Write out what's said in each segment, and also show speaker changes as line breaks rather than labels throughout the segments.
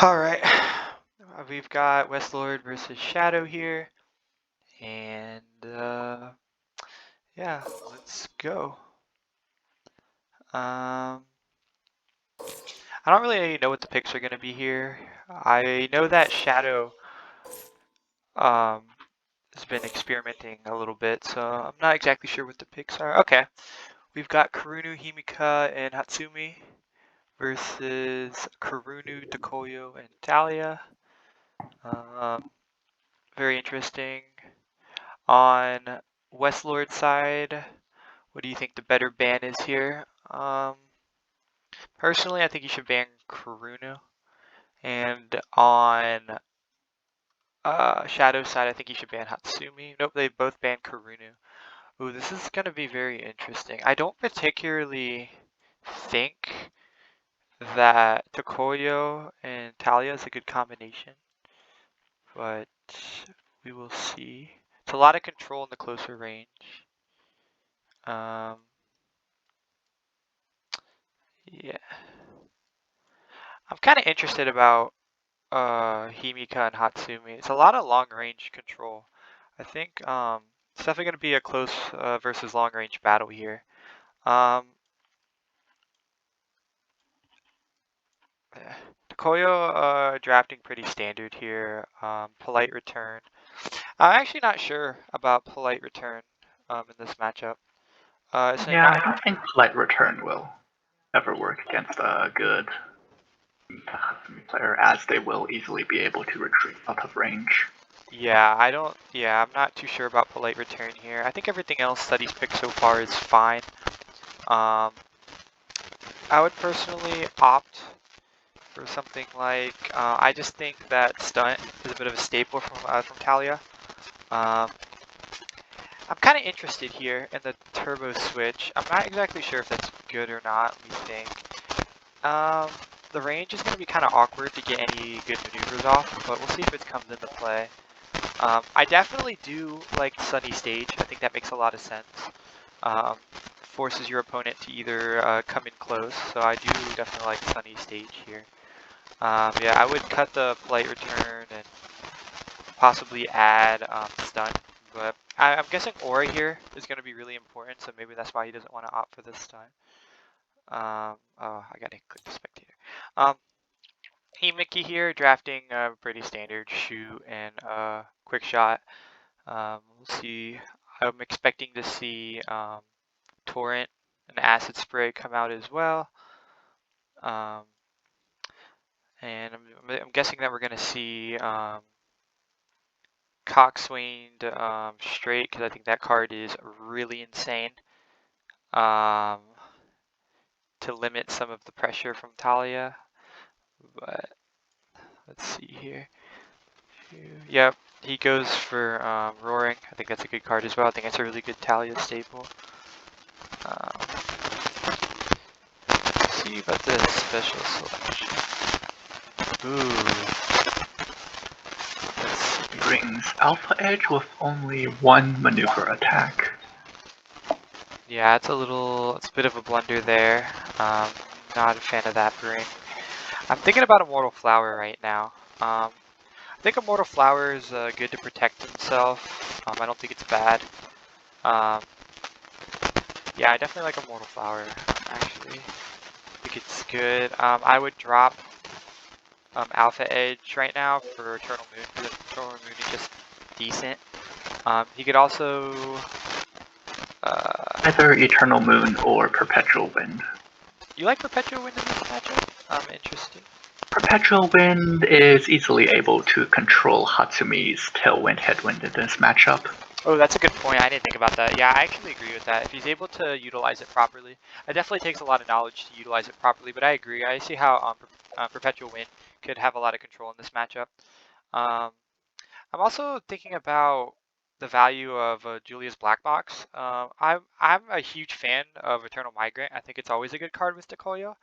Alright, we've got Weslord versus Shadow here, and yeah, let's go. I don't really know what the picks are going to be here. I know that Shadow has been experimenting a little bit, so I'm not exactly sure what the picks are. Okay, we've got Karunu, Himika, and Hatsumi versus Karunu, Dekoyo, and Talia. Very interesting. On Weslord's side, what do you think the better ban is here? Personally, I think you should ban Karunu. And on Shadow's side, I think you should ban Hatsumi. Nope, they both banned Karunu. Ooh, this is going to be very interesting. I don't particularly think that Tokoyo and Talia is a good combination, but we will see. It's a lot of control in the closer range. Yeah. I'm kind of interested about Himika and Hatsumi. It's a lot of long range control. I think it's definitely going to be a close versus long range battle here. Takoyo drafting pretty standard here. Polite return. I'm actually not sure about polite return in this matchup.
Yeah, I don't think polite return will ever work against a good player, as they will easily be able to retreat out of range.
Yeah, I'm not too sure about polite return here. I think everything else that he's picked so far is fine. I would personally opt for something like, I just think that stunt is a bit of a staple from Talia. I'm kind of interested here in the turbo switch. I'm not exactly sure if that's good or not. Let me think. The range is going to be kind of awkward to get any good maneuvers off, but we'll see if it comes into play. I definitely do like Sunny Stage. I think that makes a lot of sense. Forces your opponent to either come in close, so I do definitely like Sunny Stage here. Yeah, I would cut the polite return and possibly add stun, but I'm guessing aura here is going to be really important, so maybe that's why he doesn't want to opt for this time. Oh, I gotta click the spectator. Mickey here, drafting pretty standard shoot and quick shot. We'll see. I'm expecting to see Torrent and Acid Spray come out as well. And I'm guessing that we're going to see Coxswain straight, because I think that card is really insane to limit some of the pressure from Talia. But let's see here. Yep, he goes for Roaring. I think that's a good card as well. I think it's a really good Talia staple. Let's see about the special selection. Ooh.
He brings Alpha Edge with only one maneuver attack.
Yeah, it's a bit of a blunder there. Not a fan of that bring. I'm thinking about Immortal Flower right now. I think Immortal Flower is good to protect himself. I don't think it's bad. Yeah, I definitely like Immortal Flower, actually. I think it's good. I would drop Alpha Edge right now for Eternal Moon, because Eternal Moon is just decent. He could also...
either Eternal Moon or Perpetual Wind.
You like Perpetual Wind in this matchup? Interesting.
Perpetual Wind is easily able to control Hatsumi's Tailwind Headwind in this matchup.
Oh, that's a good point. I didn't think about that. Yeah, I actually agree with that. If he's able to utilize it properly, it definitely takes a lot of knowledge to utilize it properly, but I agree. I see how Perpetual Wind could have a lot of control in this matchup. I'm also thinking about the value of Julia's Black Box. I'm a huge fan of Eternal Migrant. I think it's always a good card with Dekoyo.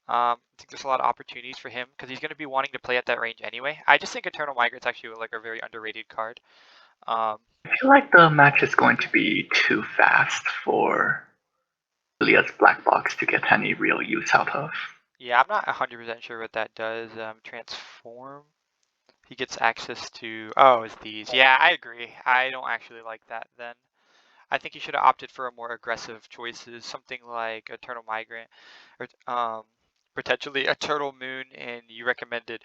I think there's a lot of opportunities for him because he's going to be wanting to play at that range anyway. I just think Eternal Migrant's actually like a very underrated card.
I feel like the match is going to be too fast for Julia's Black Box to get any real use out of.
Yeah, I'm not 100% sure what that does. Transform. He gets access to, oh, it's these. Yeah, I agree. I don't actually like that then. I think you should have opted for a more aggressive choices, something like Eternal Migrant, or potentially Eternal Moon, and you recommended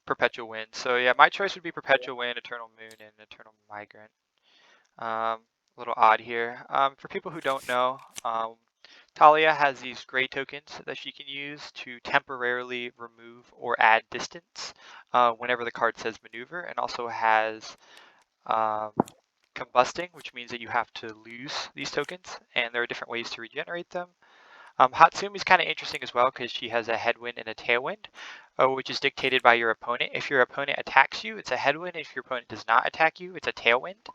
Perpetual Wind. So yeah, my choice would be Perpetual Wind, Eternal Moon, and Eternal Migrant. A little odd here. For people who don't know, Talia has these gray tokens that she can use to temporarily remove or add distance whenever the card says maneuver, and also has combusting, which means that you have to lose these tokens, and there are different ways to regenerate them. Hatsumi is kind of interesting as well because she has a headwind and a tailwind, which is dictated by your opponent. If your opponent attacks you, it's a headwind. If your opponent does not attack you, it's a tailwind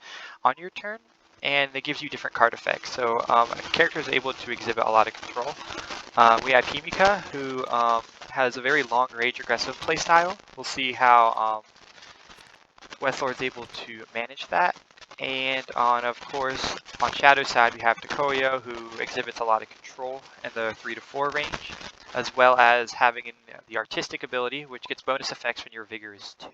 on your turn, and it gives you different card effects. So a character is able to exhibit a lot of control. We have Himika, who has a very long-range aggressive playstyle. We'll see how Weslord's able to manage that. And of course, on Shadow side, we have Takoyo, who exhibits a lot of control in the 3 to 4 range, as well as having the artistic ability, which gets bonus effects when your vigor is 2.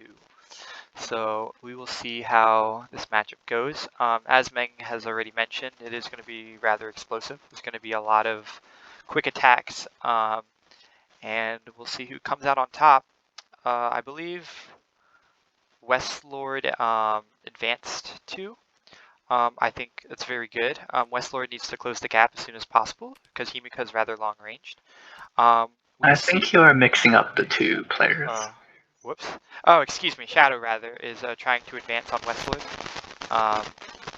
So we will see how this matchup goes. As Meng has already mentioned, it is going to be rather explosive. There's going to be a lot of quick attacks, and we'll see who comes out on top. I believe Weslord advanced 2. I think it's very good. Weslord needs to close the gap as soon as possible because Himika is rather long ranged.
I think you are mixing up the two players.
Whoops. Oh, excuse me. Shadow rather is trying to advance on Weslord,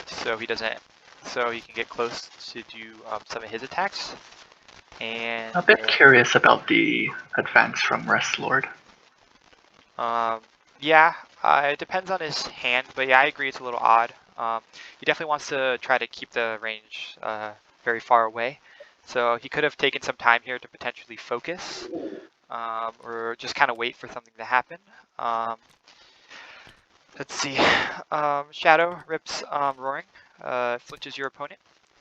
so he can get close to do some of his attacks. And
a bit curious about the advance from Weslord.
Yeah, it depends on his hand, but yeah, I agree it's a little odd. He definitely wants to try to keep the range very far away. So he could have taken some time here to potentially focus, or just kind of wait for something to happen. Let's see. Shadow rips Roaring, flinches your opponent,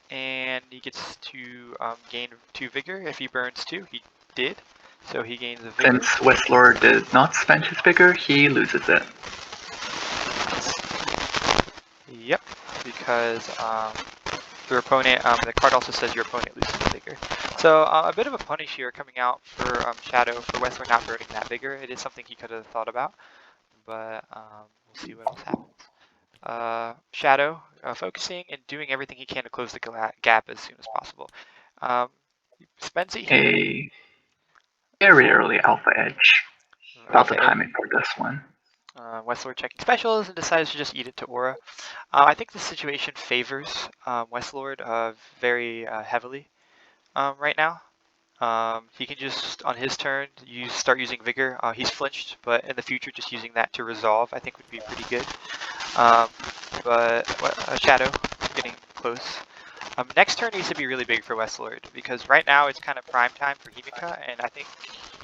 and he gets to gain 2 vigor if he burns 2. He did, so he gains a vigor.
Since Weslord did not spend his vigor, he loses it.
Yep, because your opponent, the card also says your opponent loses vigor. So a bit of a punish here coming out for Shadow for Weslord not burning that vigor. It is something he could have thought about, but we'll see what else happens. Shadow focusing and doing everything he can to close the gap as soon as possible. Spends it here.
A very early alpha edge. About the timing for this one.
Weslord checking specials and decides to just eat it to aura. I think this situation favors Weslord very heavily right now. He can just, on his turn, start using Vigor. He's flinched, but in the future, just using that to resolve, I think would be pretty good. But Shadow getting close. Next turn needs to be really big for Weslord, because right now it's kind of prime time for Himika, and I think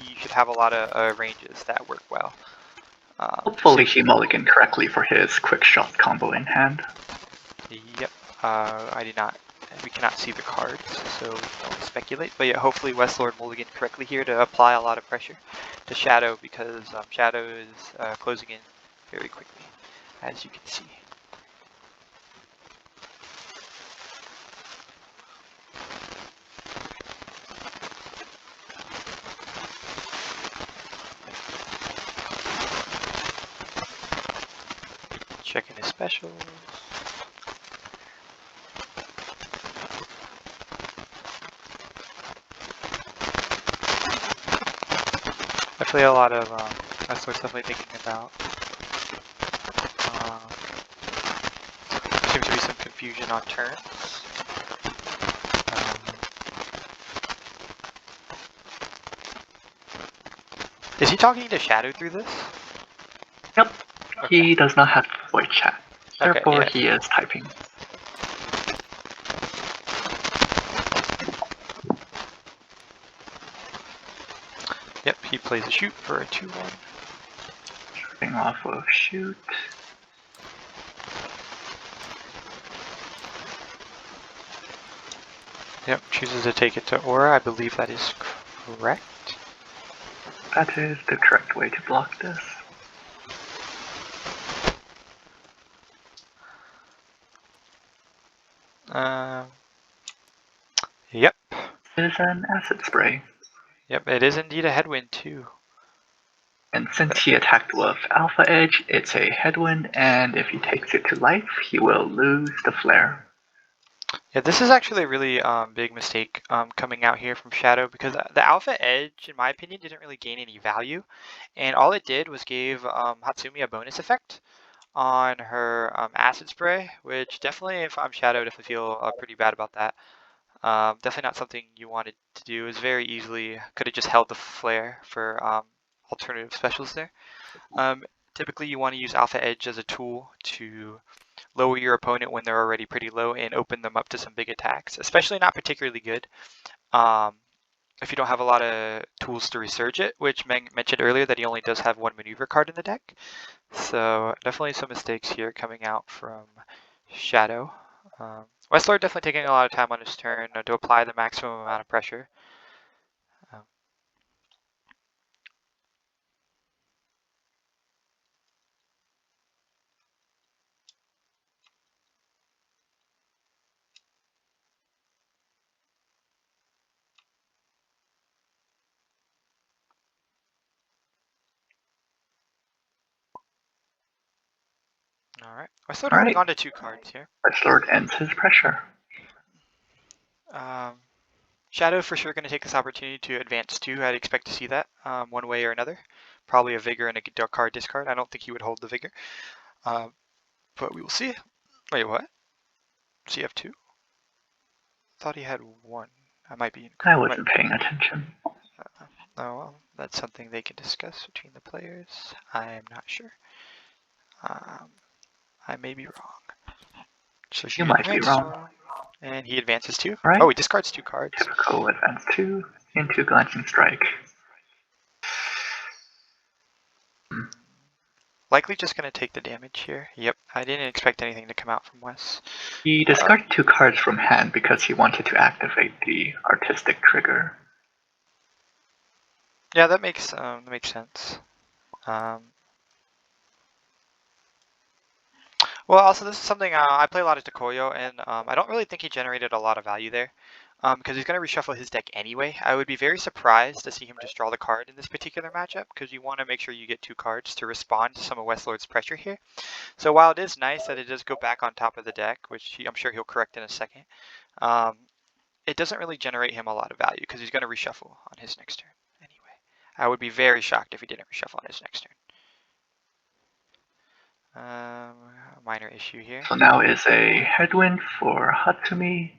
he should have a lot of ranges that work well.
Hopefully he mulliganed correctly for his quick shot combo in hand.
Yep, I did not. We cannot see the cards, so don't speculate. But yeah, hopefully Weslord mulliganed correctly here to apply a lot of pressure to Shadow, because Shadow is closing in very quickly, as you can see. Checking his specials. Definitely a lot of Weslord's definitely thinking about. Seems to be some confusion on turns. Is he talking to Shadow through this?
Yep. Okay. He does not have voice chat. Therefore,
okay, yeah.
He is typing.
Yep, he plays a shoot for a 2-1.
Starting off of shoot.
Yep, chooses to take it to Aura. I believe that is correct.
That is the correct way to block this.
Yep.
It is an acid spray.
Yep, it is indeed a headwind too.
And since he attacked with Alpha Edge, it's a headwind, and if he takes it to life, he will lose the flare.
Yeah, this is actually a really big mistake coming out here from Shadow, because the Alpha Edge, in my opinion, didn't really gain any value, and all it did was gave Hatsumi a bonus effect on her acid spray, which definitely, if I'm Shadow, definitely feel pretty bad about that. Definitely not something you wanted to do. It was very easily could have just held the flare for alternative specials there. Typically, you want to use Alpha Edge as a tool to lower your opponent when they're already pretty low and open them up to some big attacks, especially not particularly good if you don't have a lot of tools to resurge it, which Meng mentioned earlier that he only does have one maneuver card in the deck. So definitely some mistakes here coming out from Shadow. Weslord definitely taking a lot of time on his turn to apply the maximum amount of pressure. Alright, Weslord holding on to 2 cards here.
Weslord ends his pressure.
Shadow for sure going to take this opportunity to advance 2. I'd expect to see that one way or another. Probably a Vigor and a dark card discard. I don't think he would hold the Vigor. But we will see. Wait, what? Does he have 2? Thought he had 1. I might be incorrect.
I wasn't paying attention.
Oh, well, that's something they can discuss between the players. I am not sure. I may be wrong. So
You might be wrong.
And he advances 2.
Right.
Oh, he discards 2 cards.
Typical advance 2 into Glancing Strike.
Likely just going to take the damage here. Yep, I didn't expect anything to come out from Wes.
He discarded 2 cards from hand because he wanted to activate the artistic trigger.
Yeah, that makes sense. Well, also this is something I play a lot of Takoyo, and I don't really think he generated a lot of value there, because he's going to reshuffle his deck anyway. I would be very surprised to see him just draw the card in this particular matchup, because you want to make sure you get 2 cards to respond to some of Weslord's pressure here. So while it is nice that it does go back on top of the deck, which I'm sure he'll correct in a second, it doesn't really generate him a lot of value, because he's going to reshuffle on his next turn anyway. I would be very shocked if he didn't reshuffle on his next turn. Minor issue here.
So now is a headwind for Hatsumi.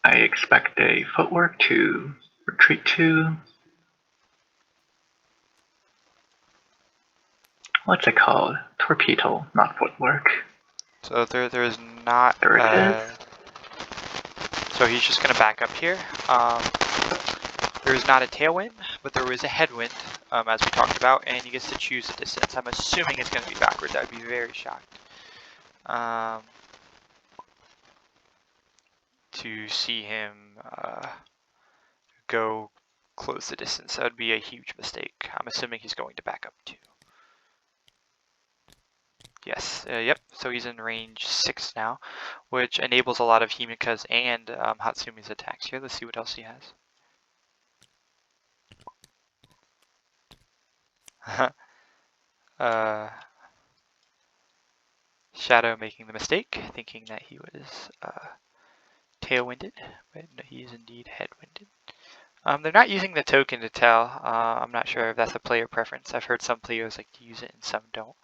I expect a footwork to retreat to. What's it called? Torpedo, not footwork.
So there is not.
There it is.
So he's just going to back up here. There is not a tailwind, but there is a headwind, as we talked about, and he gets to choose a distance. I'm assuming it's going to be backwards. I would be very shocked to see him go close the distance. That would be a huge mistake. I'm assuming he's going to back up too. Yes, yep, so he's in range 6 now, which enables a lot of Himika's and Hatsumi's attacks here. Let's see what else he has. Shadow making the mistake, thinking that he was tailwinded, but no, he is indeed headwinded. They're not using the token to tell. I'm not sure if that's a player preference. I've heard some players like to use it and some don't.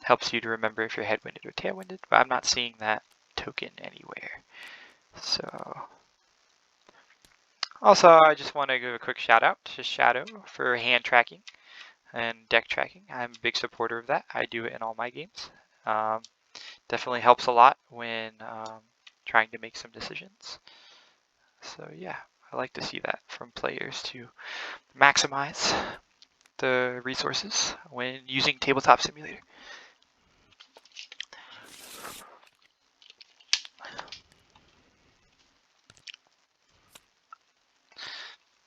Helps you to remember if you're headwinded or tailwinded, but I'm not seeing that token anywhere. So, also I just want to give a quick shout out to Shadow for hand tracking. and deck tracking. I'm a big supporter of that. I do it in all my games. Definitely helps a lot when trying to make some decisions. So yeah, I like to see that from players to maximize the resources when using Tabletop Simulator.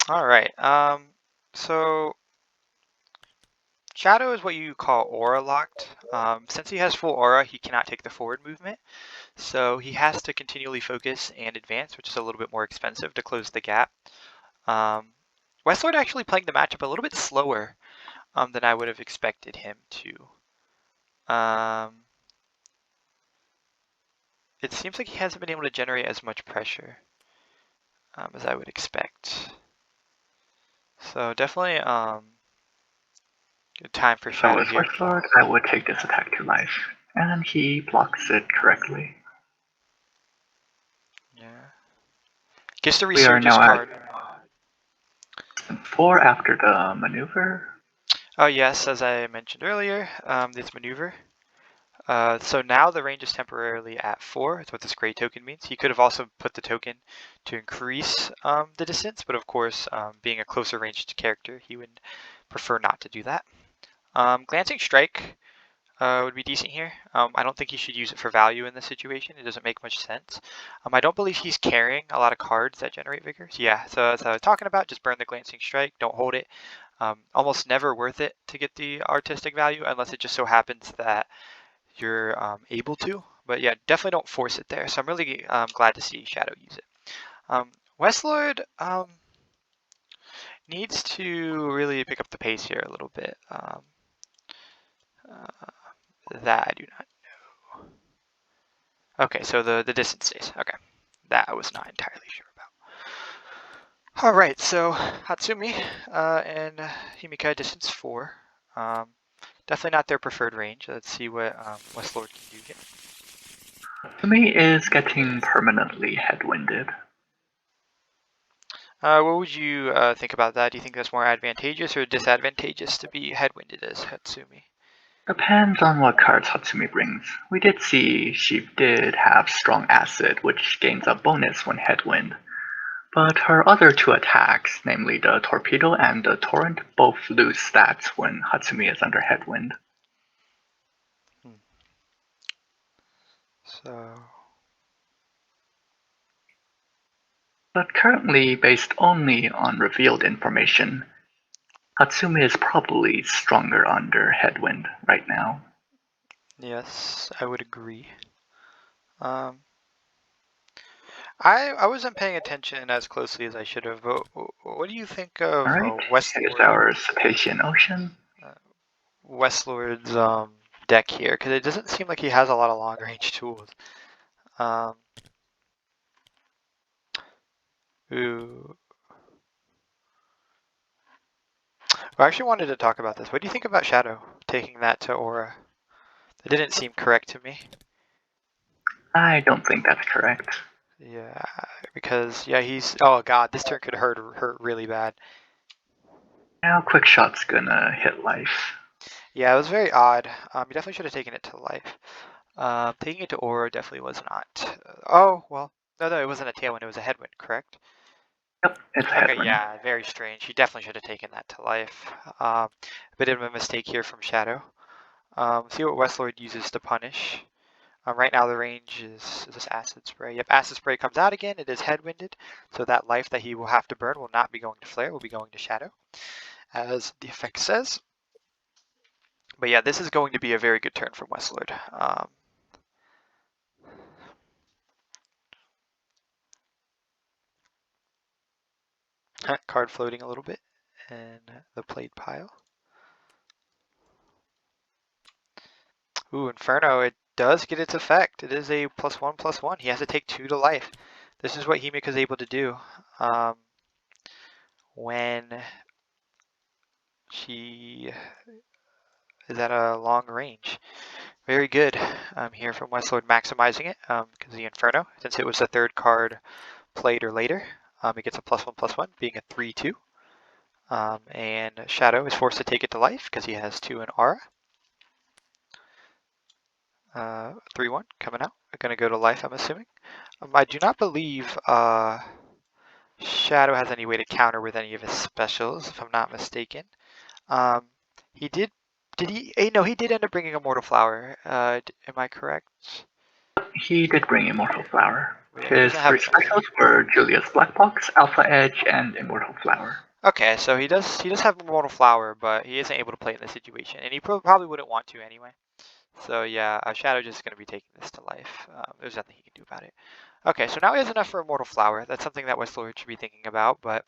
All right, so Shadow is what you call aura locked. Since he has full aura, he cannot take the forward movement. So he has to continually focus and advance, which is a little bit more expensive to close the gap. Weslord actually playing the matchup a little bit slower than I would have expected him to. It seems like he hasn't been able to generate as much pressure as I would expect. So definitely good time for Shadow here.
Weslord, I would take this attack to life, and he blocks it correctly.
Yeah. Gets the
We are
Resurgence
now
card.
at 4 after the maneuver.
Oh yes, as I mentioned earlier, this maneuver. So now the range is temporarily at 4. That's what this gray token means. He could have also put the token to increase the distance, but of course, being a closer ranged character, he would prefer not to do that. Glancing Strike would be decent here. I don't think he should use it for value in this situation. It doesn't make much sense. I don't believe he's carrying a lot of cards that generate vigor. So yeah, so as I was talking about, just burn the Glancing Strike. Don't hold it. Almost never worth it to get the artistic value unless it just so happens that you're able to. But yeah, definitely don't force it there. So I'm really glad to see Shadow use it. Weslord needs to really pick up the pace here a little bit. That I do not know. Okay, so the distance stays. Okay, that I was not entirely sure about. All right, so Hatsumi and Himikai distance 4. Definitely not their preferred range. Let's see what Weslord can do here.
Hatsumi is getting permanently headwinded.
What would you think about that? Do you think that's more advantageous or disadvantageous to be headwinded as Hatsumi?
Depends on what cards Hatsumi brings. We did see she did have strong acid, which gains a bonus when headwind. But her other 2 attacks, namely the torpedo and the torrent, both lose stats when Hatsumi is under headwind. But currently, based only on revealed information, Hatsumi is probably stronger under headwind right now.
Yes, I would agree. I wasn't paying attention as closely as I should have, but what do you think of
Here's our Cetacean Ocean.
Weslord's deck here? Because it doesn't seem like he has a lot of long-range tools. Ooh. I actually wanted to talk about this. What do you think about Shadow taking that to Aura? It didn't seem correct to me.
I don't think that's correct.
Yeah, because yeah, he's. Oh god, this turn could hurt really bad.
Now Quick Shot's gonna hit life.
Yeah, it was very odd. You definitely should have taken it to life. Taking it to Aura definitely was not. Oh well, no, it wasn't a tailwind. It was a headwind, correct?
Yep, it's a headwind.
Okay, yeah, very strange. He definitely should have taken that to life. A bit of a mistake here from Shadow. See what Weslord uses to punish. Right now the range is this Acid Spray. Yep, Acid Spray comes out again. It is headwinded, so that life that he will have to burn will not be going to Flare, will be going to Shadow, as the effect says. But yeah, this is going to be a very good turn from Weslord. Card floating a little bit in the played pile. Ooh, Inferno, it does get its effect. It is a +1/+1. He has to take 2 to life. This is what Himika's able to do when she is at a long range. Very good here from Weslord, maximizing it because the Inferno, since it was the 3rd card played or later, it gets a +1/+1, being a 3/2. And Shadow is forced to take it to life because he has 2 in aura. 3-1 coming out. Gonna go to life, I'm assuming. I do not believe Shadow has any way to counter with any of his specials, if I'm not mistaken. He did he? No, he did end up bringing a Mortal Flower. Am I correct?
He did bring Immortal Flower.
Yeah, he
His
doesn't have
3
enough.
specials were Julius Blackbox, Alpha Edge, and Immortal Flower.
Okay, so he does have a Mortal Flower, but he isn't able to play it in this situation, and he probably wouldn't want to anyway. So yeah, Shadow just going to be taking this to life. There's nothing he can do about it. Okay, so now he has enough for a Mortal Flower. That's something that Weslord should be thinking about, but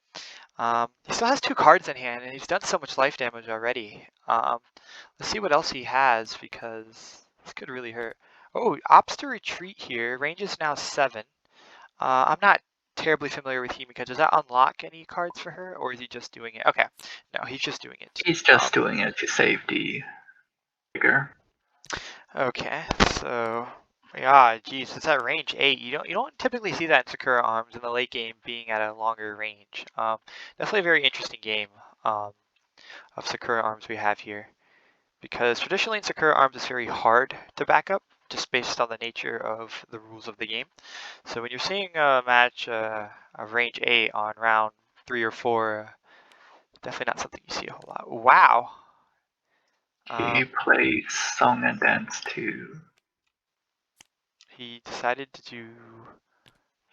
he still has 2 cards in hand, and he's done so much life damage already. Let's see what else he has, because this could really hurt. Oh, opts to retreat here. Range is now 7. I'm not terribly familiar with Himika. Does that unlock any cards for her, or is he just doing it? Okay, no, he's just doing it.
He's just doing it to save the figure.
Okay, so yeah, geez, it's at range 8. You don't typically see that in Sakura Arms in the late game being at a longer range. Definitely a very interesting game of Sakura Arms we have here, because traditionally in Sakura Arms it's very hard to back up just based on the nature of the rules of the game. So when you're seeing a match of range 8 on round 3 or 4, definitely not something you see a whole lot. Wow.
He plays Song and Dance too.
He decided to do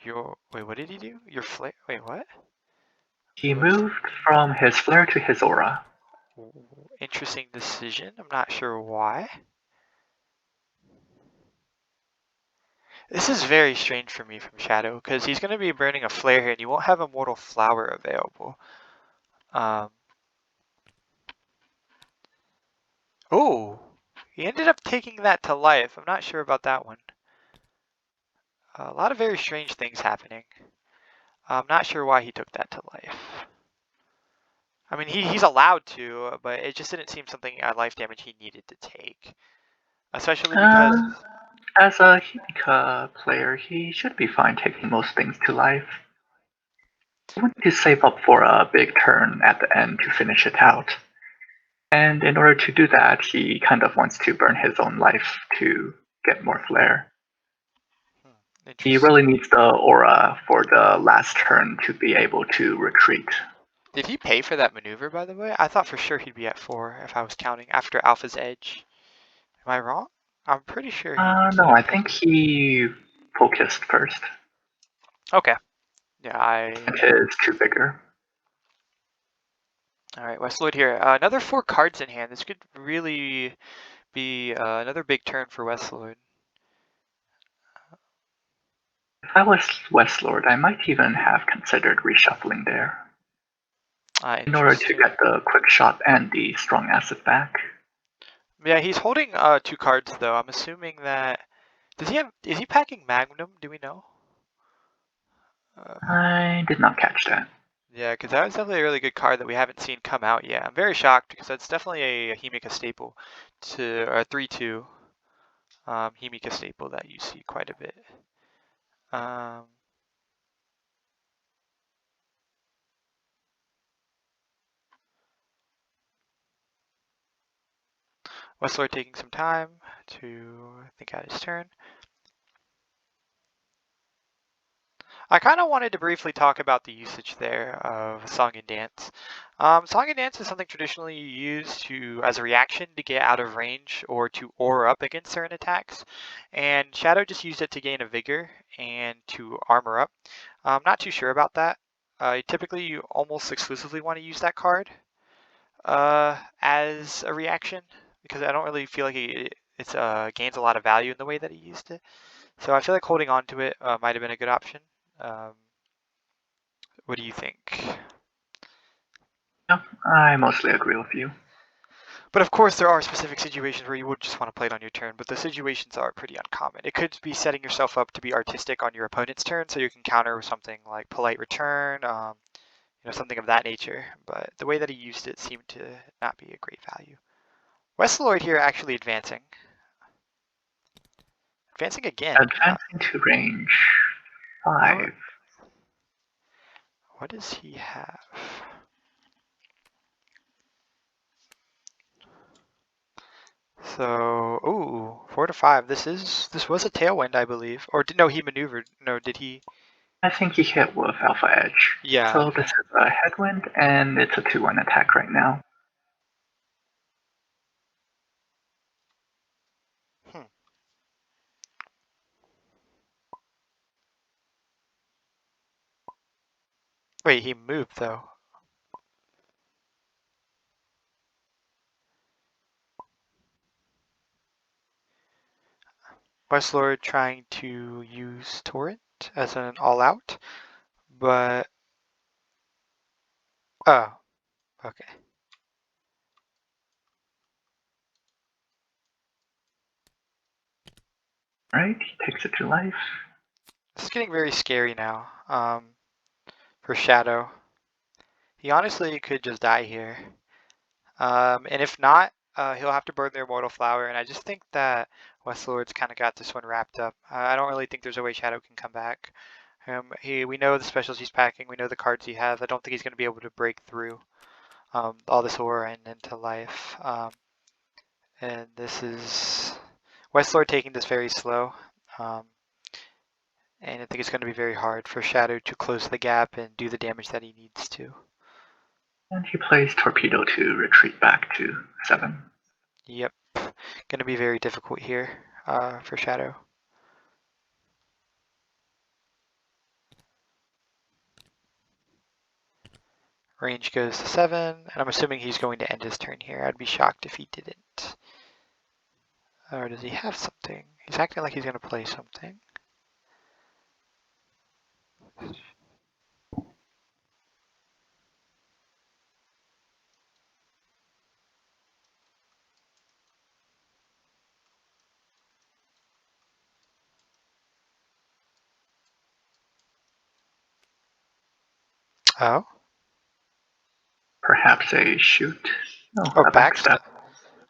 your... Wait, what did he do? Your flare... Wait, what?
He moved from his flare to his aura.
Interesting decision. I'm not sure why. This is very strange for me from Shadow, because he's going to be burning a flare here, and you won't have a Mortal Flower available. Oh, he ended up taking that to life. I'm not sure about that one. A lot of very strange things happening. I'm not sure why he took that to life. I mean, he's allowed to, but it just didn't seem something life damage he needed to take. Especially because...
As a Himika player, he should be fine taking most things to life. He wanted to save up for a big turn at the end to finish it out. And in order to do that, he kind of wants to burn his own life to get more flare. He really needs the aura for the last turn to be able to retreat.
Did he pay for that maneuver, by the way? I thought for sure he'd be at 4 if I was counting after Alpha's Edge. Am I wrong? I'm pretty sure he...
No, I think he focused first.
Okay. Yeah,
And his 2 bigger.
Alright, Weslord here. Another 4 cards in hand. This could really be another big turn for Weslord.
If I was Weslord, I might even have considered reshuffling there. In order to get the quick shot and the strong acid back.
Yeah, he's holding 2 cards though. I'm assuming that... Is he packing Magnum? Do we know?
I did not catch that.
Yeah, because that was definitely a really good card that we haven't seen come out yet. I'm very shocked because that's definitely a Himika staple to a 3-2 Himika staple that you see quite a bit. Weslord taking some time to think out his turn. I kind of wanted to briefly talk about the usage there of Song and Dance. Song and Dance is something traditionally used as a reaction to get out of range or to aura up against certain attacks, and Shadow just used it to gain a vigor and to armor up. I'm not too sure about that. Typically, you almost exclusively want to use that card as a reaction, because I don't really feel like it gains a lot of value in the way that he used it. So I feel like holding on to it might have been a good option. What do you think?
Yeah, I mostly agree with you.
But of course, there are specific situations where you would just want to play it on your turn, but the situations are pretty uncommon. It could be setting yourself up to be artistic on your opponent's turn, so you can counter with something like Polite Return, something of that nature. But the way that he used it seemed to not be a great value. Weslord here actually advancing. Advancing again.
Advancing to range 5.
What does he have? So, ooh, 4 to 5. This was a tailwind, I believe. Or no, he maneuvered. No, did he?
I think he hit with Alpha Edge.
Yeah.
So this is a headwind, and it's a 2-1 attack right now.
Hmm. Wait, he moved though. Weslord trying to use Torrent as an all-out, but oh, okay.
Right, he takes it to life.
This is getting very scary now. For Shadow, he honestly could just die here. And if not, he'll have to burn their Immortal Flower, and I just think that Weslord's kind of got this one wrapped up. I don't really think there's a way Shadow can come back. We know the specials he's packing, we know the cards he has. I don't think he's going to be able to break through all this aura and into life. And this is Weslord taking this very slow. And I think it's going to be very hard for Shadow to close the gap and do the damage that he needs to.
And he plays Torpedo to retreat back to 7.
Yep, going to be very difficult here for Shadow. Range goes to 7, and I'm assuming he's going to end his turn here. I'd be shocked if he didn't. Or does he have something? He's acting like he's going to play something. Oh?
Perhaps a shoot. No,
Oh,
a backstab.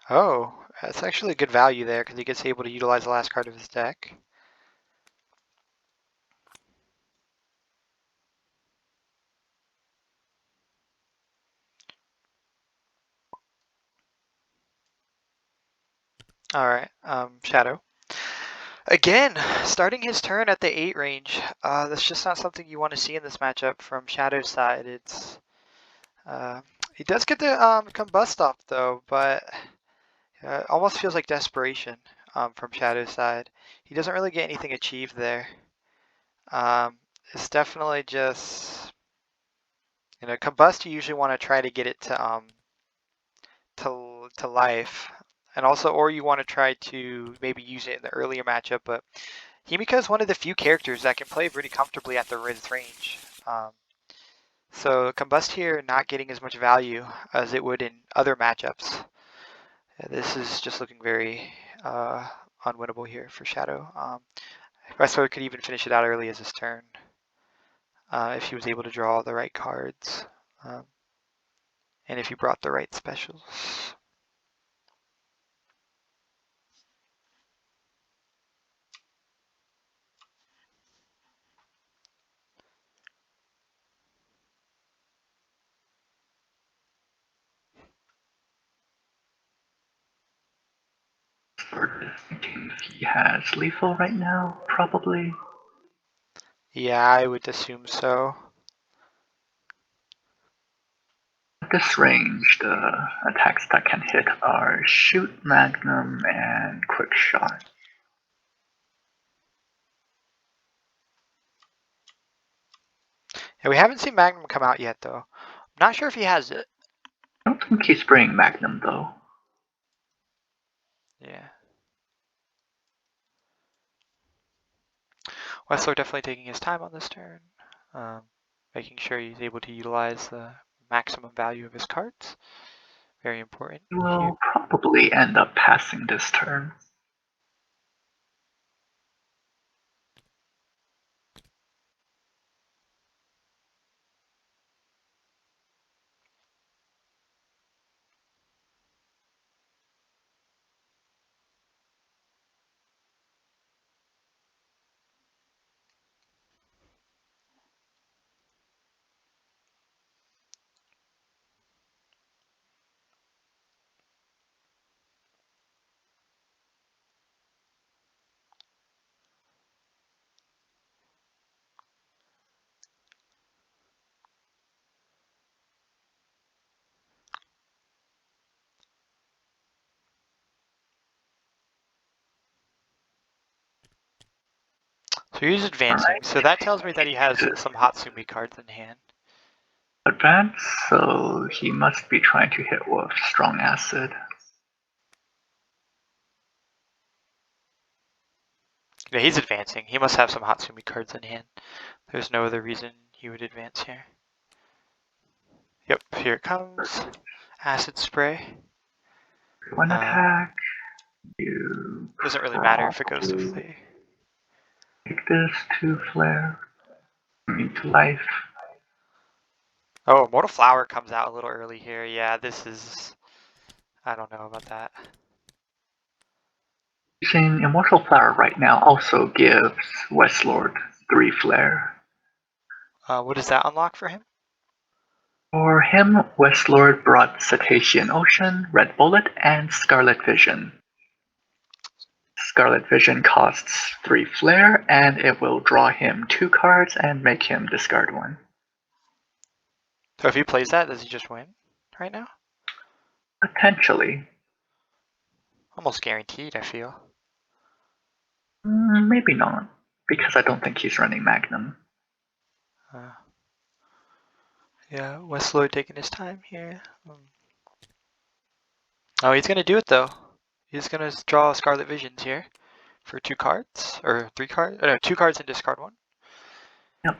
Oh, that's actually a good value there because he gets able to utilize the last card of his deck. Alright, Shadow. Again, starting his turn at the 8 range. That's just not something you want to see in this matchup from Shadow's side. It's he does get the combust off though, but almost feels like desperation from Shadow's side. He doesn't really get anything achieved there. It's definitely just combust. You usually want to try to get it to life, and also, or you want to try to maybe use it in the earlier matchup. But Himika is one of the few characters that can play pretty comfortably at the Riz range. So Combust here not getting as much value as it would in other matchups. This is just looking very unwinnable here for Shadow. Weslord could even finish it out early as his turn if he was able to draw the right cards and if he brought the right specials.
Thinking he has lethal right now, probably.
Yeah, I would assume so.
At this range, the attacks that can hit are Shoot, Magnum, and Quick Shot.
Yeah, we haven't seen Magnum come out yet, though. I'm not sure if he has it.
I don't think he's bringing Magnum, though.
Yeah. Weslord definitely taking his time on this turn, making sure he's able to utilize the maximum value of his cards. Very important
He
here.
will probably end up passing this turn.
So he's advancing. So that tells me that he has some Hatsumi cards in hand.
Advance, so he must be trying to hit with strong acid.
Yeah, he's advancing. He must have some Hatsumi cards in hand. There's no other reason he would advance here. Yep, here it comes. Acid spray.
One attack. You
Doesn't really matter if it goes to flare.
Take this to flare. To life.
Oh, Mortal Flower comes out a little early here. Yeah, this is... I don't know about that.
Using Immortal Flower right now also gives Weslord 3 flare.
What does that unlock for him?
For him, Weslord brought Cetacean Ocean, Red Bullet, and Scarlet Vision. Scarlet Vision costs 3 flare, and it will draw him 2 cards and make him discard 1.
So if he plays that, does he just win right now?
Potentially.
Almost guaranteed, I feel.
Maybe not, because I don't think he's running Magnum.
Yeah, Weslord taking his time here. Oh, he's gonna do it though. He's gonna draw Scarlet Visions here for 2 cards, or 3 cards. No, 2 cards and discard 1.
Yep.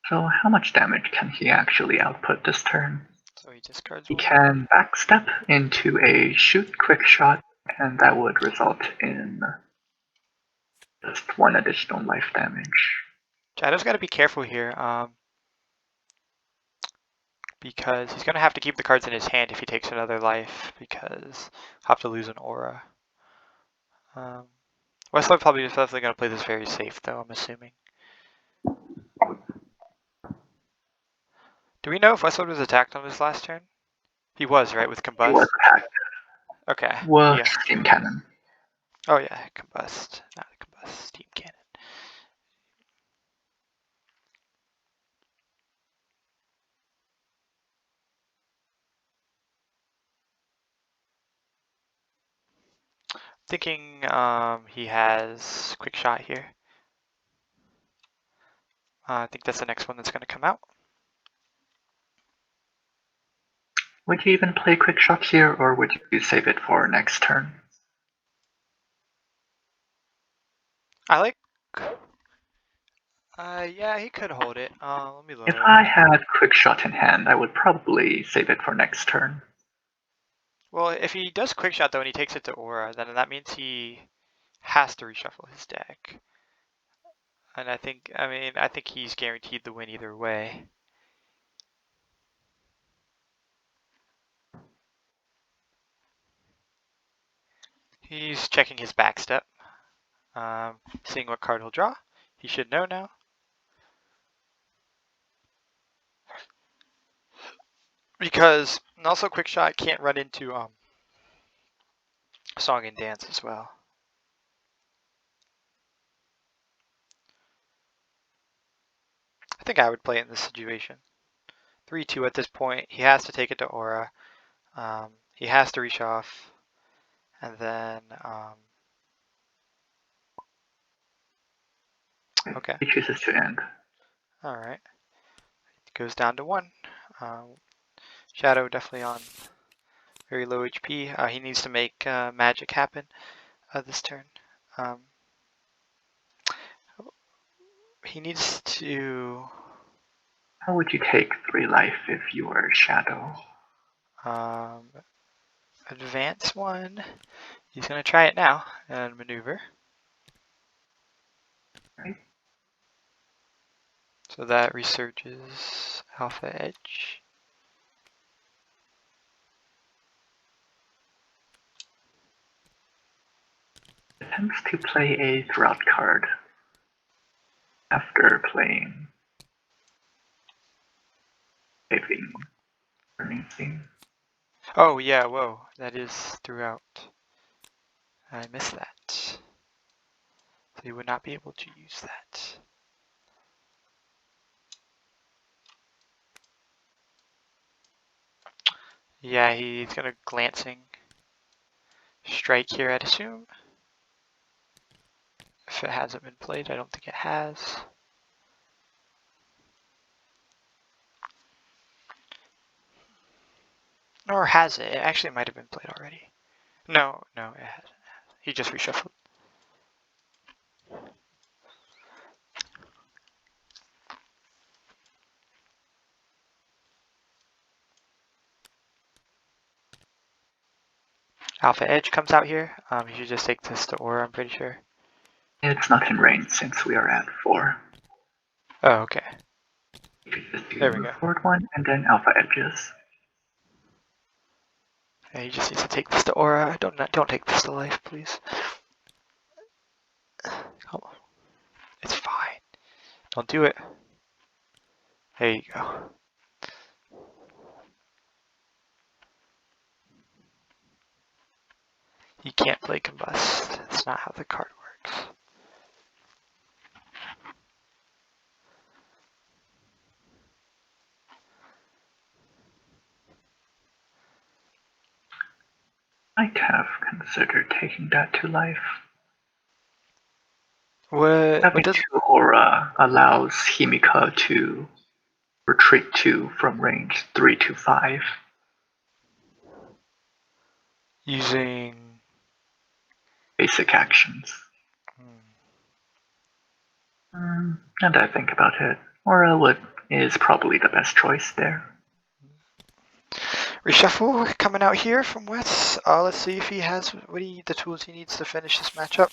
So how much damage can he actually output this turn?
So he discards
He
1.
can backstep into a shoot quick shot, and that would result in just 1 additional life damage.
Shadow's got to be careful here, because he's gonna have to keep the cards in his hand if he takes another life, because he'll have to lose an aura. Weslord probably is definitely gonna play this very safe though, I'm assuming. Do we know if Weslord was attacked on his last turn? He was, right, with Combust?
He was attacked
Okay,
with
yeah.
Steam Cannon.
Oh yeah, Combust, not a Combust, Steam Cannon. Thinking he has Quick Shot here. I think that's the next one that's gonna come out.
Would you even play quick shot here, or would you save it for next turn?
I like... yeah, he could hold it. Let me look.
If I had quick shot in hand, I would probably save it for next turn.
Well, if he does Quick Shot though and he takes it to Aura, then that means he has to reshuffle his deck. And I think he's guaranteed the win either way. He's checking his backstep, seeing what card he'll draw. He should know now. Because also Quick Shot can't run into Song and Dance as well. I think I would play it in this situation. 3-2 at this point. He has to take it to Aura. He has to reach off. And then, okay.
He chooses to end.
Alright. It goes down to 1. Shadow definitely on very low HP. He needs to make magic happen this turn. He needs to...
How would you take 3 life if you were Shadow?
Advance 1. He's going to try it now and maneuver.
Right.
So that resurges Alpha Edge.
Attempts to play a Drought card after playing Saving Burning Thing.
Oh yeah, whoa, that is throughout. I missed that. that. So he would not be able to use that. Yeah, he's gonna glancing strike here, I'd assume. If it hasn't been played, I don't think it has. Or has it? It actually might have been played already. No, it hasn't. He just reshuffled. Alpha Edge comes out here. He should just take this to Aura, I'm pretty sure.
It's not in range since we are at 4.
Oh, okay. There we
Move
go.
forward 1, and then Alpha Edges.
Yeah, he just needs to take this to Aura. Don't take this to life, please. Oh, it's fine. Don't do it. There you go. You can't play Combust. That's not how the card works.
Might have considered taking that to life.
What
Having
does
2 Aura allows Himika to retreat 2 from range 3 to 5.
using?
Basic actions. And I think about it, Aura is probably the best choice there.
Reshuffle coming out here from Wes. Let's see if he has the tools he needs to finish this matchup.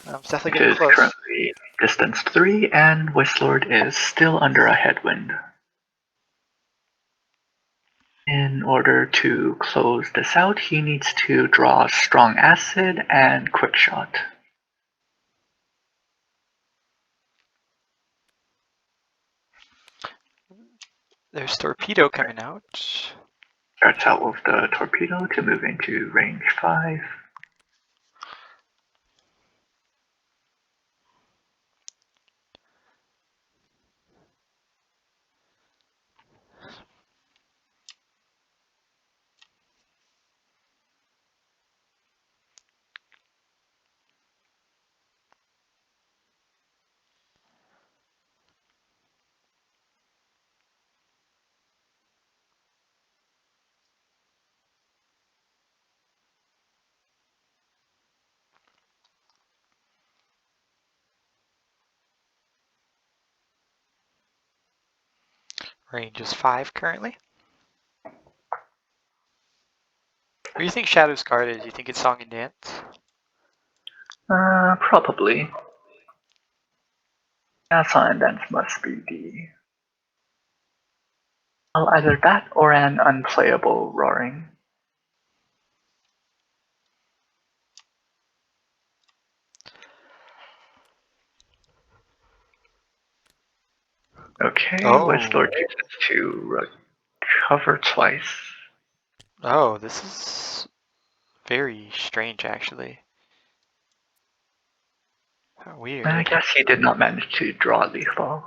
It's definitely
It
getting
is
close.
currently distanced 3, and Weslord is still under a headwind. In order to close this out, he needs to draw Strong Acid and Quick Shot.
There's Torpedo coming out.
Starts out with the Torpedo to move into range 5.
Range is 5 currently. What do you think Shadow's card is? You think it's Song and Dance?
Probably. Song and Dance must be the... Well, either that or an unplayable Roaring. Okay, Weslord uses to recover twice.
Oh, this is very strange, actually. How weird.
I guess he did not manage to draw lethal.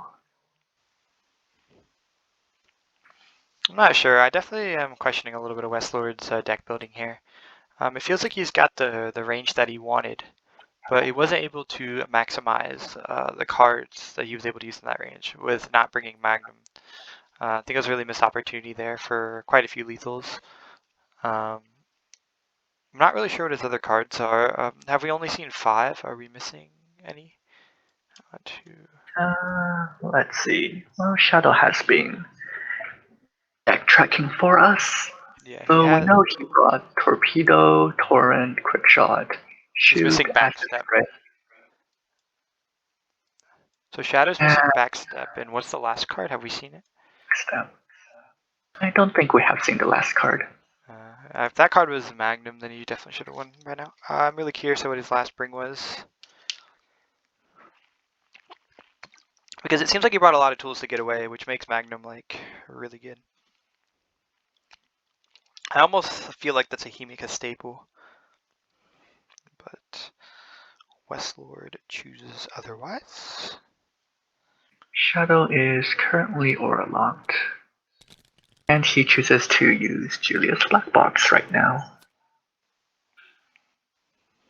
I'm not sure. I definitely am questioning a little bit of Weslord's deck building here. It feels like he's got the range that he wanted, but he wasn't able to maximize the cards that he was able to use in that range with not bringing Magnum. I think it was a really missed opportunity there for quite a few lethals. I'm not really sure what his other cards are. Have we only seen 5? Are we missing any? 1, 2.
Let's see. Well, Shadow has been backtracking for us.
Yeah,
So we know he brought Torpedo, Torrent, Quick Shot,
he's
Shoot,
missing
Acid
Backstep.
Spray.
So Shadow's missing Backstep, and what's the last card? Have we seen it?
Backstep. I don't think we have seen the last card.
If that card was Magnum, then you definitely should have won by now. I'm really curious what his last bring was. Because it seems like he brought a lot of tools to get away, which makes Magnum, like, really good. I almost feel like that's a Himika staple. but Weslord chooses otherwise.
Shadow is currently aura locked, and he chooses to use Julia's Black Box right now.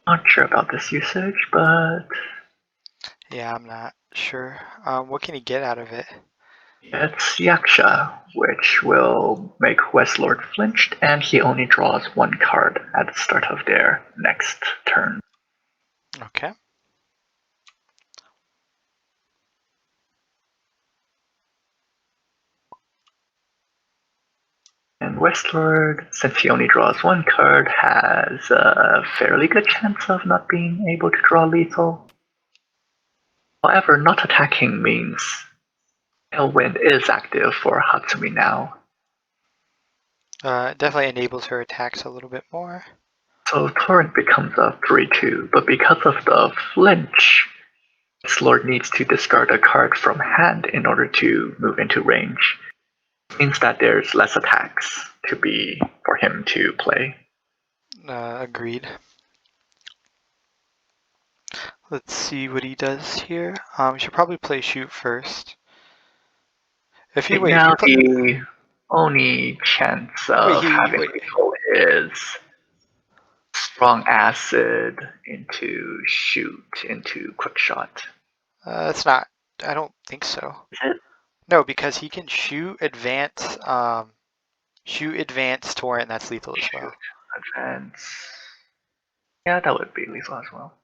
Not sure about this usage, but
Yeah, I'm not sure. What can he get out of it?
it's Yaksha, which will make Weslord flinched, and he only draws one card at the start of their next turn.
Okay.
And Weslord, since he only draws one card, has a fairly good chance of not being able to draw lethal. However, not attacking means Tailwind is active for Hatsumi now.
It definitely enables her attacks a little bit more.
So Torrent becomes a 3-2, but because of the flinch, Weslord needs to discard a card from hand in order to move into range. It means that there's less attacks for him to play.
Agreed. Let's see what he does here. We should probably play shoot first. If he
Right now,
play,
the only chance of having lethal is strong acid into shoot into quick shot.
it's not. I don't think so.
Is it?
No, because he can shoot advance, torrent, and that's lethal as well.
Advance. Yeah, that would be lethal as well.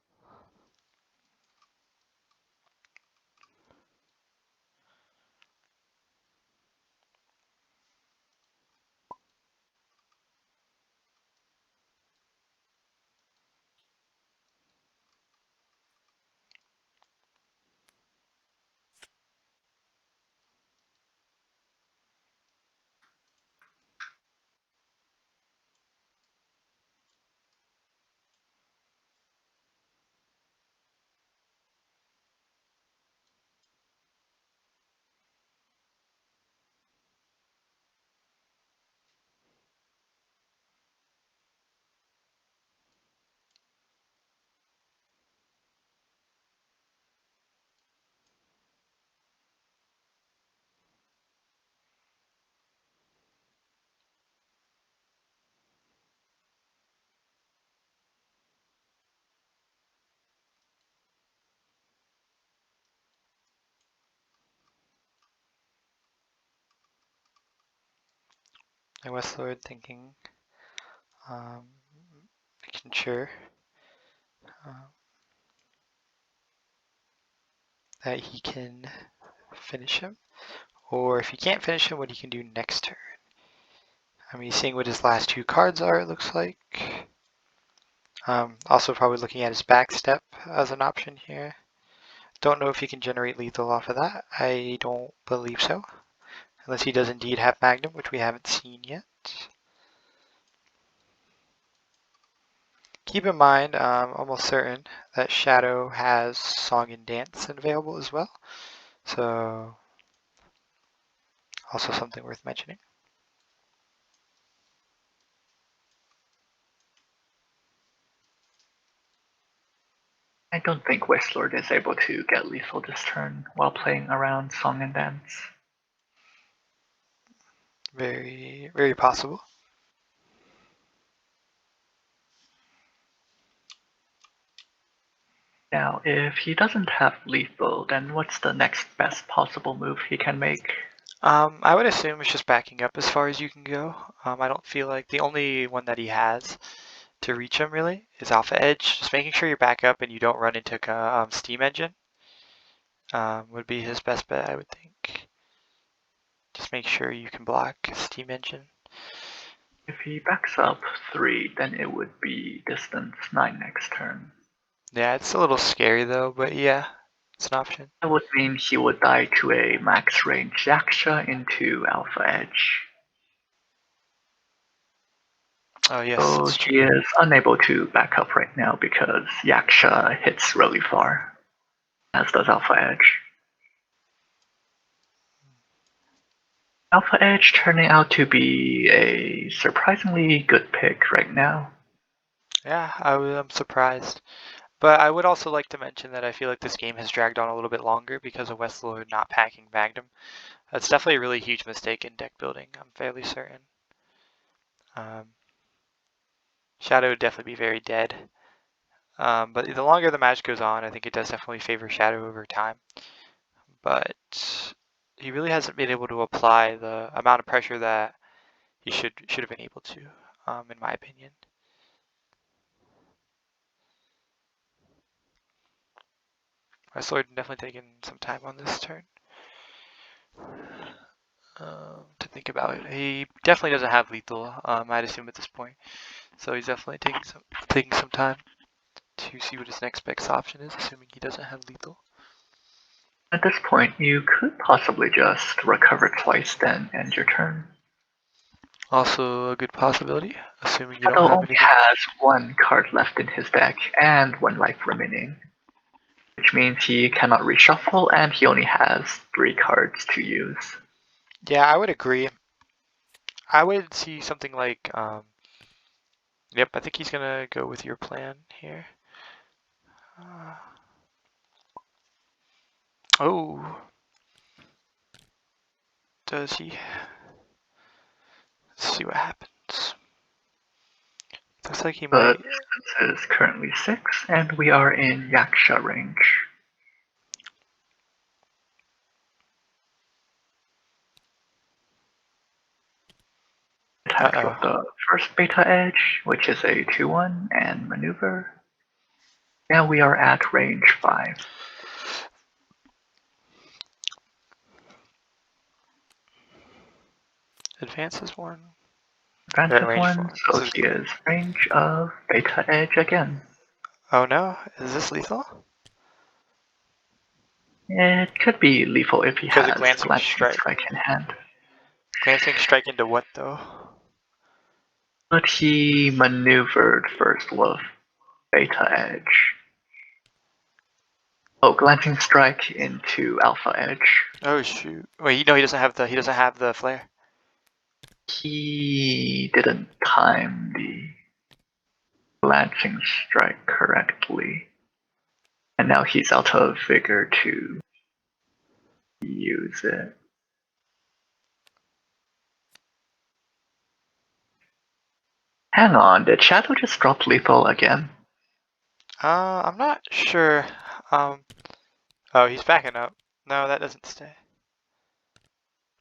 And Weslord thinking, making sure that he can finish him, or if he can't finish him, what he can do next turn. I mean, seeing what his last two cards are, it looks like. Also probably looking at his backstep as an option here. Don't know if he can generate lethal off of that. I don't believe so. Unless he does indeed have Magnum, which we haven't seen yet. Keep in mind, I'm almost certain that Shadow has Song and Dance available as well. So, also something worth mentioning.
I don't think Weslord is able to get lethal this turn while playing around Song and Dance.
Very, very possible.
Now, if he doesn't have lethal, then what's the next best possible move he can make?
I would assume it's just backing up as far as you can go. I don't feel like the only one that he has to reach him really is Alpha Edge. Just making sure you back up and you don't run into Steam Engine would be his best bet, I would think. Just make sure you can block Steam Engine.
If he backs up 3, then it would be distance 9 next turn.
Yeah, it's a little scary though, but yeah, it's an option.
That would mean he would die to a max range Yaksha into Alpha Edge.
Oh yes,
So
it's true.
he is unable to back up right now because Yaksha hits really far, as does Alpha Edge. Alpha Edge turning out to be a surprisingly good pick right now.
Yeah, I'm surprised. But I would also like to mention that I feel like this game has dragged on a little bit longer because of Weslord not packing Magnum. That's definitely a really huge mistake in deck building, I'm fairly certain. Shadow would definitely be very dead. But the longer the match goes on, I think it does definitely favor Shadow over time. But he really hasn't been able to apply the amount of pressure that he should have been able to, in my opinion. Weslord definitely taking some time on this turn to think about it. He definitely doesn't have lethal, I'd assume at this point. So he's definitely taking some time to see what his next best option is, assuming he doesn't have lethal.
At this point, you could possibly just recover twice, then end your turn.
Also a good possibility, assuming you don't
Shadow
have
only
anything.
has one card left in his deck and one life remaining, which means he cannot reshuffle and he only has 3 cards to use.
Yeah, I would agree. I would see something like, yep, I think he's gonna go with your plan here. Oh, does he? Let's see what happens. Looks like he
The
might.
distance is currently 6, and we are in Yaksha range. Attack with the first beta edge, which is a 2-1, and maneuver. Now we are at range 5.
Advances one.
Advances
Range
1,
4.
so he is range of beta edge again.
Oh no, is this lethal?
It could be lethal if he
Because of
has
glancing
Glancing
strike.
Strike in hand.
Glancing strike into what though?
But he maneuvered first with beta edge. Oh, Glancing Strike into alpha edge.
Oh shoot! Wait, no, he doesn't have the flare.
He didn't time the Glancing Strike correctly. And now he's out of vigor to use it. Hang on, did Shadow just drop lethal again?
I'm not sure. Oh, he's backing up. No, that doesn't stay.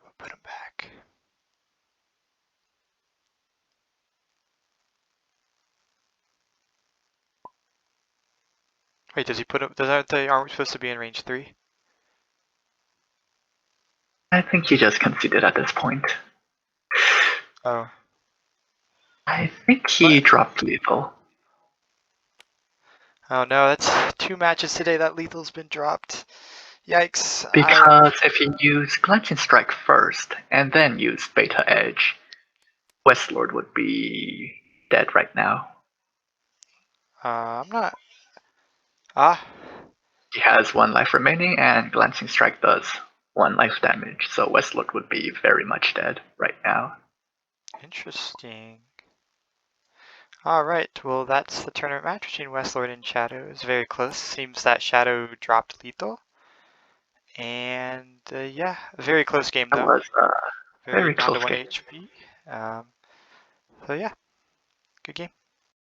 We'll put him back. Wait, does he put him? Aren't we supposed to be in range 3?
I think he just conceded at this point.
Oh.
I think he dropped lethal.
Oh no, that's 2 matches today that lethal's been dropped. Yikes.
Because if he used Glancing Strike first and then used Beta Edge, Weslord would be dead right now.
I'm not. Ah.
He has 1 life remaining and Glancing Strike does 1 life damage, so Weslord would be very much dead right now.
Interesting. Alright, well that's the tournament match between Weslord and Shadow. It was very close. Seems that Shadow dropped lethal. And yeah, a very close game
That
though.
was a
Very
very
down to
close
1
game.
HP. So yeah, good game.